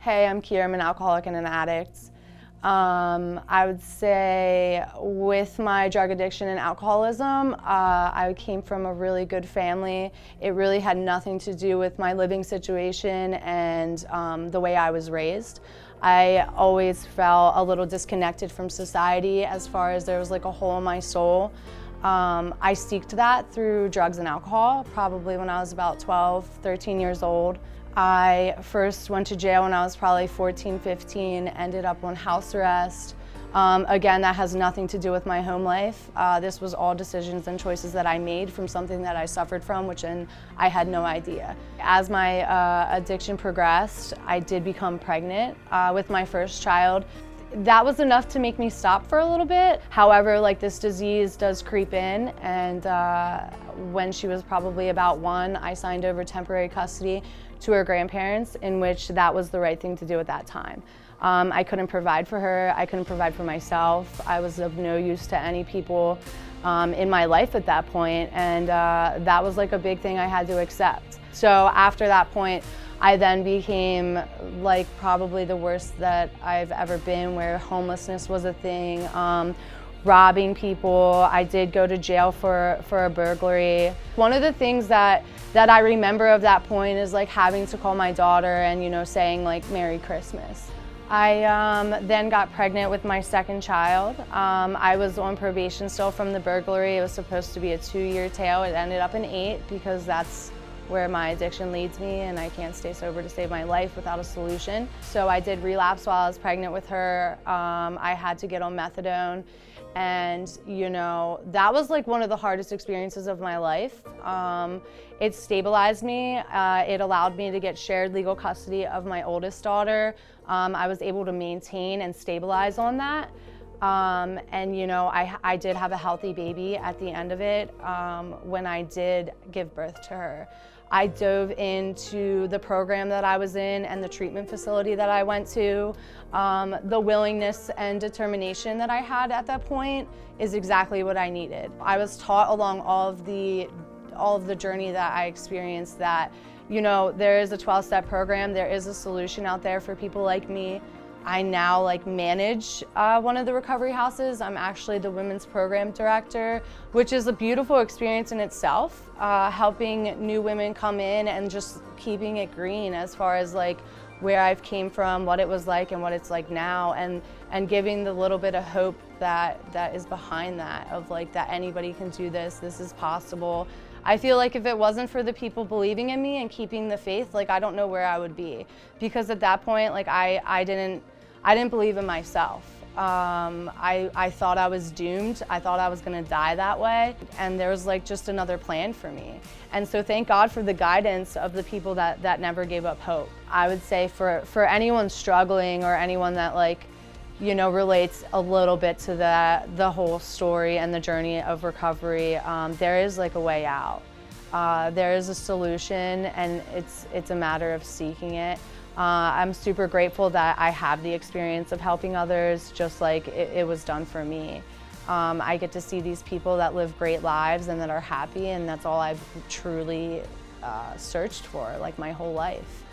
Hey, I'm Keir, I'm an alcoholic and an addict. I would say with my drug addiction and alcoholism, I came from a really good family. It really had nothing to do with my living situation and the way I was raised. I always felt a little disconnected from society as far as there was like a hole in my soul. I seeked that through drugs and alcohol, probably when I was about 12, 13 years old. I first went to jail when I was probably 14, 15, ended up on house arrest. Again, that has nothing to do with my home life. This was all decisions and choices that I made from something that I suffered from, which I had no idea. As my addiction progressed, I did become pregnant with my first child. That was enough to make me stop for a little bit. However, like, this disease does creep in, and when she was probably about 1, I signed over temporary custody to her grandparents, in which that was the right thing to do at that time. I couldn't provide for her, I couldn't provide for myself. I was of no use to any people in my life at that point, and that was like a big thing I had to accept. So after that point, I then became like probably the worst that I've ever been, where homelessness was a thing, robbing people. I did go to jail for a burglary. One of the things that I remember of that point is like having to call my daughter and, you know, saying like Merry Christmas. I then got pregnant with my second child. I was on probation still from the burglary. It was supposed to be a 2-year tail. It ended up in 8 because that's where my addiction leads me, and I can't stay sober to save my life without a solution. So I did relapse while I was pregnant with her. I had to get on methadone, and you know, that was like one of the hardest experiences of my life. It stabilized me. It allowed me to get shared legal custody of my oldest daughter. I was able to maintain and stabilize on that. And you know, I did have a healthy baby at the end of it when I did give birth to her. I dove into the program that I was in and the treatment facility that I went to. The willingness and determination that I had at that point is exactly what I needed. I was taught along all of the journey that I experienced that, you know, there is a 12-step program, there is a solution out there for people like me. I now manage one of the recovery houses. I'm actually the women's program director, which is a beautiful experience in itself, helping new women come in and just keeping it green as far as like where I've came from, what it was like and what it's like now, and giving the little bit of hope that is behind that, of like that anybody can do this is possible. I feel like if it wasn't for the people believing in me and keeping the faith, like I don't know where I would be, because at that point, like I didn't believe in myself. I thought I was doomed. I thought I was gonna die that way, and there was like just another plan for me. And so thank God for the guidance of the people that never gave up hope. I would say for anyone struggling or anyone that like, you know, relates a little bit to the whole story and the journey of recovery, there is like a way out. There is a solution, and it's a matter of seeking it. I'm super grateful that I have the experience of helping others, just like it was done for me. I get to see these people that live great lives and that are happy, and that's all I've truly searched for, like my whole life.